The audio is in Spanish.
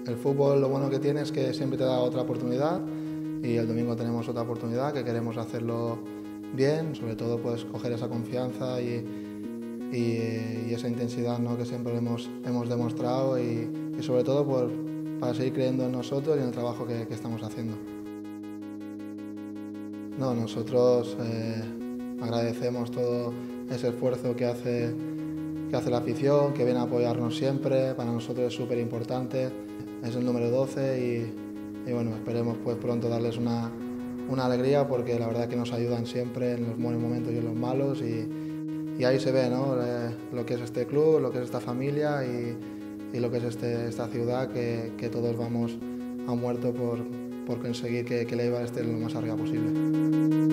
El fútbol lo bueno que tiene es que siempre te da otra oportunidad y el domingo tenemos otra oportunidad que queremos hacerlo bien, sobre todo pues coger esa confianza y esa intensidad, ¿no?, que siempre hemos demostrado y sobre todo para seguir creyendo en nosotros y en el trabajo que estamos haciendo. No, nosotros agradecemos todo ese esfuerzo que hace la afición, que viene a apoyarnos siempre. Para nosotros es súper importante, es el número 12 y bueno, esperemos pues pronto darles una alegría, porque la verdad que nos ayudan siempre en los buenos momentos y en los malos y ahí se ve, ¿no?, lo que es este club, lo que es esta familia y lo que es esta ciudad, que todos vamos a muerto por conseguir que el Eibar esté lo más arriba posible.